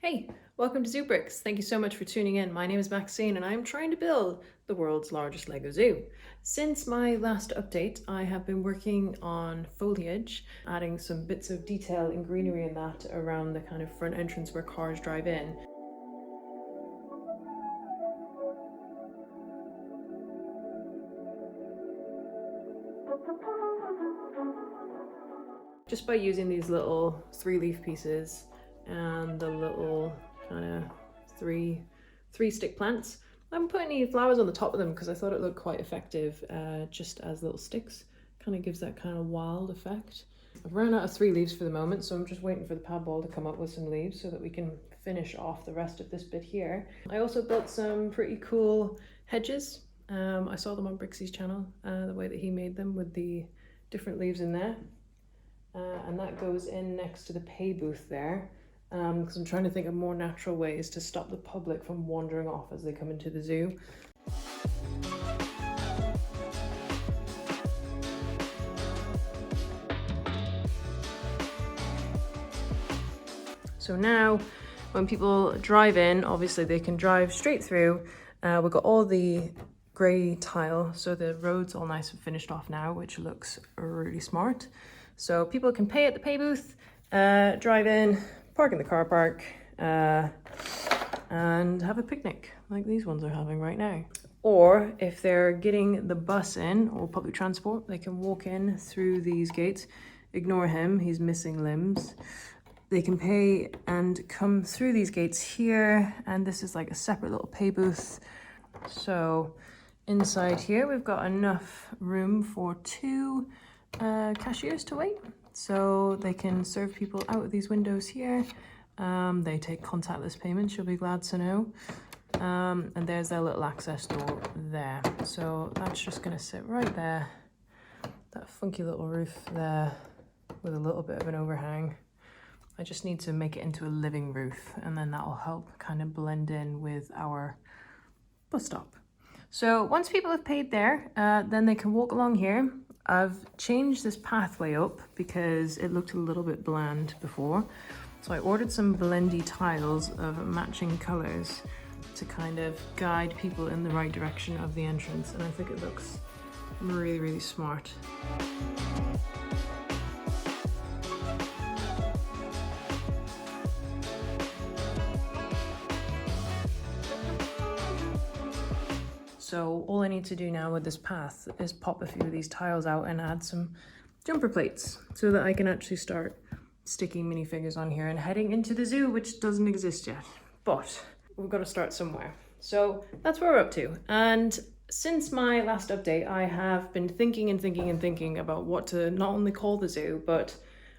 Hey, welcome to ZooBricks. Thank you so much for tuning in. My name is Maxine and I'm trying to build the world's largest Lego zoo. Since my last update, I have been working on foliage, adding some bits of detail and greenery in that around the kind of front entrance where cars drive in. Just by using these little 3-leaf pieces and the little kind of three stick plants. I haven't put any flowers on the top of them because I thought it looked quite effective just as little sticks. Kind of gives that kind of wild effect. I've run out of 3 leaves for the moment, so I'm just waiting for the pad ball to come up with some leaves so that we can finish off the rest of this bit here. I also built some pretty cool hedges. I saw them on Brixie's channel, the way that he made them with the different leaves in there. And that goes in next to the pay booth there, because I'm trying to think of more natural ways to stop the public from wandering off as they come into the zoo. So now when people drive in, obviously they can drive straight through. We've got all the grey tile, so the road's all nice and finished off now, which looks really smart. So people can pay at the pay booth, drive in, park in the car park, and have a picnic like these ones are having right now. Or if they're getting the bus in or public transport, they can walk in through these gates. Ignore him, he's missing limbs. They can pay and come through these gates here, and this is like a separate little pay booth. So inside here we've got enough room for 2 cashiers to wait, so they can serve people out of these windows here. They take contactless payments, you'll be glad to know. And there's their little access door there. So that's just gonna sit right there. That funky little roof there with a little bit of an overhang. I just need to make it into a living roof, and then that'll help kind of blend in with our bus stop. So once people have paid there, then they can walk along here. I've changed this pathway up because it looked a little bit bland before. So I ordered some blendy tiles of matching colors to kind of guide people in the right direction of the entrance. And I think it looks really, really smart. So all I need to do now with this path is pop a few of these tiles out and add some jumper plates so that I can actually start sticking minifigures on here and heading into the zoo, which doesn't exist yet. But we've got to start somewhere. So that's where we're up to. And since my last update, I have been thinking about what to not only call the zoo, but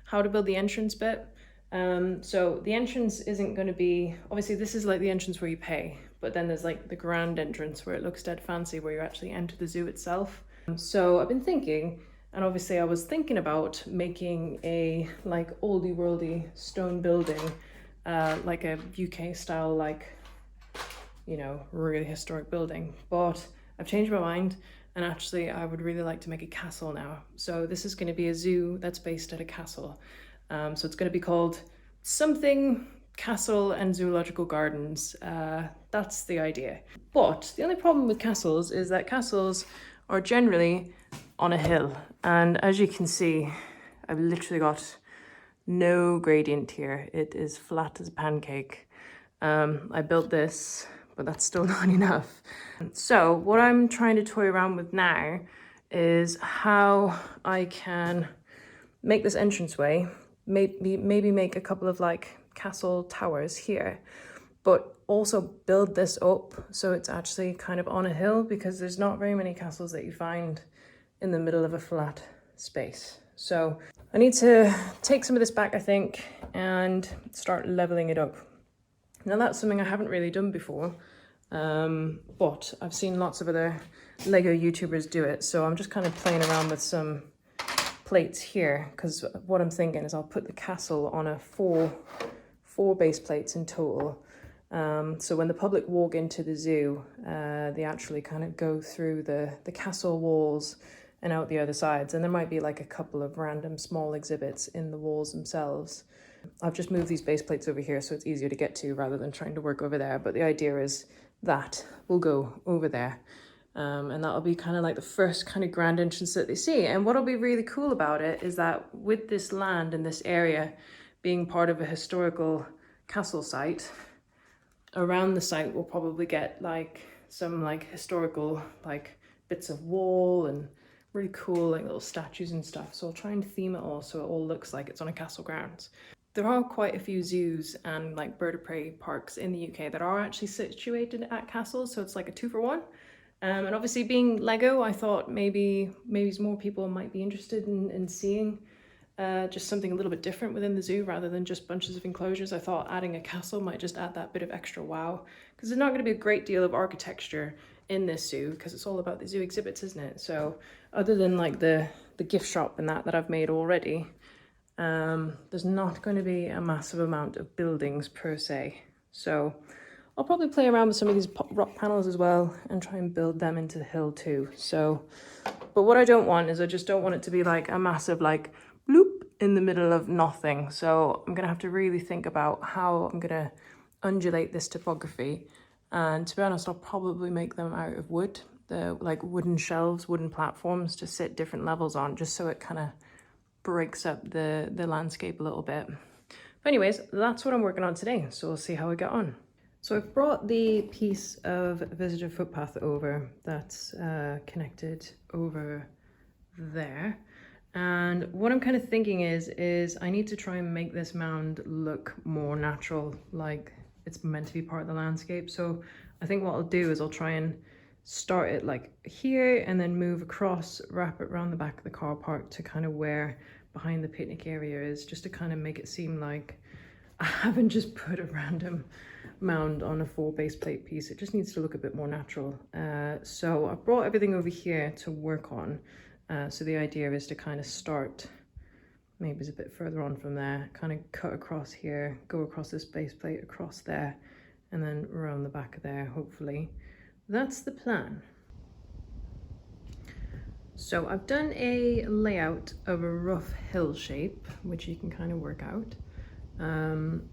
how to build the entrance bit. So the entrance isn't going to be, obviously this is like the entrance where you pay, but then there's like the grand entrance where it looks dead fancy, where you actually enter the zoo itself. So I've been thinking, and obviously I was thinking about making a like oldie worldy stone building, like a UK style, like, you know, really historic building. But I've changed my mind, and actually I would really like to make a castle now. So this is going to be a zoo that's based at a castle. So it's going to be called something Castle and Zoological Gardens. That's the idea. But the only problem with castles is that castles are generally on a hill. And as you can see, I've literally got no gradient here. It is flat as a pancake. I built this, but that's still not enough. So what I'm trying to toy around with now is how I can make this entranceway, maybe make a couple of like castle towers here, but also build this up so it's actually kind of on a hill, because there's not very many castles that you find in the middle of a flat space. So I need to take some of this back, I think, and start leveling it up. Now that's something I haven't really done before, but I've seen lots of other Lego YouTubers do it, so I'm just kind of playing around with some plates here, because what I'm thinking is I'll put the castle on a four base plates in total. So when the public walk into the zoo, they actually kind of go through the castle walls and out the other sides. And there might be like a couple of random small exhibits in the walls themselves. I've just moved these base plates over here so it's easier to get to rather than trying to work over there. But the idea is that will go over there. And that'll be kind of like the first kind of grand entrance that they see. And what'll be really cool about it is that with this land and this area being part of a historical castle site, around the site we'll probably get like some like historical like bits of wall and really cool like little statues and stuff. So I'll try and theme it all so it all looks like it's on a castle grounds. There are quite a few zoos and like bird of prey parks in the UK that are actually situated at castles, so it's like a 2-for-1. And obviously being Lego, I thought maybe more people might be interested in seeing just something a little bit different within the zoo rather than just bunches of enclosures. I thought adding a castle might just add that bit of extra wow, because there's not going to be a great deal of architecture in this zoo because it's all about the zoo exhibits, isn't it? So other than like the gift shop and that I've made already, there's not going to be a massive amount of buildings per se. So I'll probably play around with some of these rock panels as well and try and build them into the hill too. So, but what I don't want is I just don't want it to be like a massive like bloop in the middle of nothing. So I'm gonna have to really think about how I'm gonna undulate this topography. And to be honest, I'll probably make them out of wood. The like wooden shelves, wooden platforms to sit different levels on, just so it kind of breaks up the landscape a little bit. But anyways, that's what I'm working on today. So we'll see how we get on. So I've brought the piece of visitor footpath over that's connected over there. And what I'm kind of thinking is I need to try and make this mound look more natural, like it's meant to be part of the landscape. So I think what I'll do is I'll try and start it like here and then move across, wrap it around the back of the car park to kind of where behind the picnic area is, just to kind of make it seem like I haven't just put a random mound on a 4 base plate piece. It just needs to look a bit more natural. So I've brought everything over here to work on. So the idea is to kind of start, maybe it's a bit further on from there, kind of cut across here, go across this base plate, across there, and then around the back of there, hopefully. That's the plan. So I've done a layout of a rough hill shape, which you can kind of work out.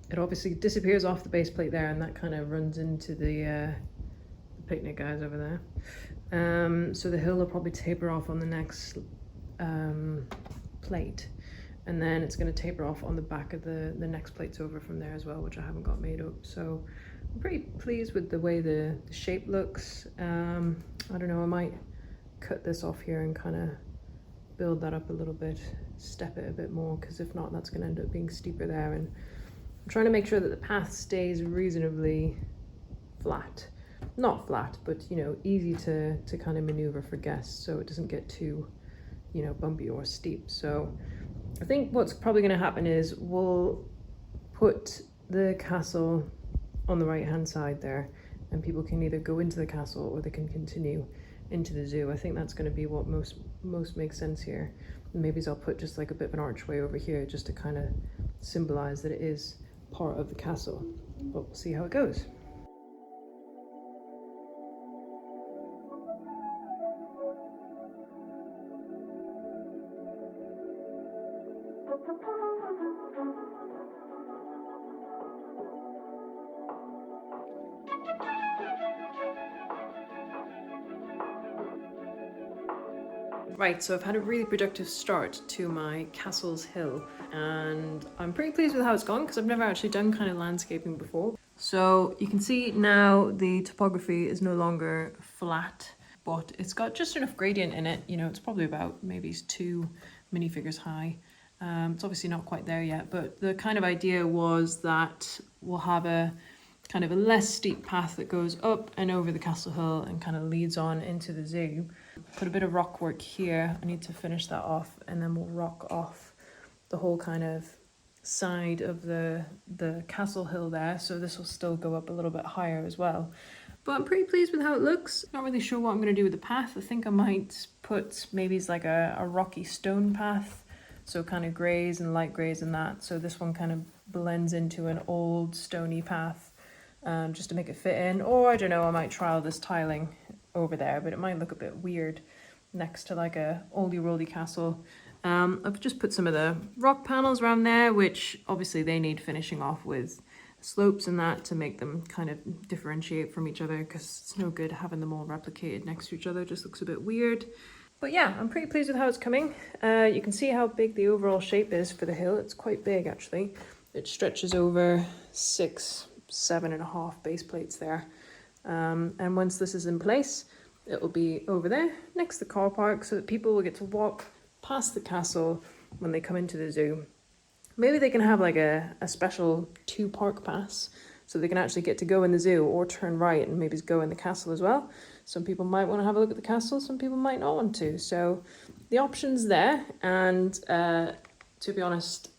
It obviously disappears off the base plate there, and that kind of runs into the picnic guys over there. So the hill will probably taper off on the next plate, and then it's going to taper off on the back of the next plates over from there as well, which I haven't got made up. So I'm pretty pleased with the way the shape looks. I don't know, I might cut this off here and kind of build that up a little bit, step it a bit more, because if not, that's going to end up being steeper there. And I'm trying to make sure that the path stays reasonably flat. Not flat, but you know, easy to kind of maneuver for guests, so it doesn't get too, you know, bumpy or steep. So I think what's probably going to happen is we'll put the castle on the right hand side there, and people can either go into the castle or they can continue into the zoo. I think that's going to be what most makes sense here. And maybe I'll put just like a bit of an archway over here just to kind of symbolize that it is part of the castle. But we'll see how it goes. Right, so I've had a really productive start to my Castle's Hill, and I'm pretty pleased with how it's gone because I've never actually done kind of landscaping before. So you can see now the topography is no longer flat, but it's got just enough gradient in it. You know, it's probably about maybe 2 minifigures high. It's obviously not quite there yet, but the kind of idea was that we'll have a kind of a less steep path that goes up and over the Castle Hill and kind of leads on into the zoo. Put a bit of rock work here. I need to finish that off, and then we'll rock off the whole kind of side of the Castle Hill there. So this will still go up a little bit higher as well. But I'm pretty pleased with how it looks. Not really sure what I'm going to do with the path. I think I might put maybe it's like a rocky stone path. So kind of greys and light greys and that. So this one kind of blends into an old stony path, just to make it fit in. Or I don't know, I might trial this tiling over there, but it might look a bit weird next to like a oldie roldy castle. I've just put some of the rock panels around there, which obviously they need finishing off with slopes and that to make them kind of differentiate from each other, because it's no good having them all replicated next to each other. It just looks a bit weird. But yeah, I'm pretty pleased with how it's coming. You can see how big the overall shape is for the hill. It's quite big actually. It stretches over 6, 7.5 base plates there. And once this is in place, it will be over there next to the car park so that people will get to walk past the castle when they come into the zoo. Maybe they can have like a special 2 park pass so they can actually get to go in the zoo or turn right and maybe go in the castle as well. Some people might want to have a look at the castle, some people might not want to. So the option's there, and to be honest,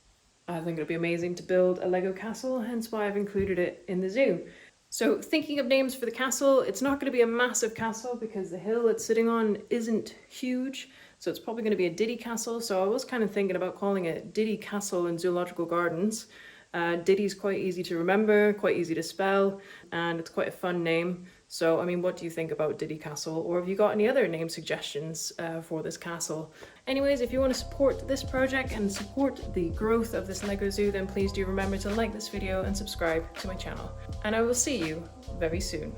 I think it'd be amazing to build a Lego castle, hence why I've included it in the zoo. So thinking of names for the castle, it's not going to be a massive castle because the hill it's sitting on isn't huge. So it's probably going to be a Diddy Castle. So I was kind of thinking about calling it Diddy Castle in Zoological Gardens. Diddy's quite easy to remember, quite easy to spell, and it's quite a fun name. So, I mean, what do you think about Diddy Castle? Or have you got any other name suggestions for this castle? Anyways, if you want to support this project and support the growth of this Lego Zoo, then please do remember to like this video and subscribe to my channel. And I will see you very soon.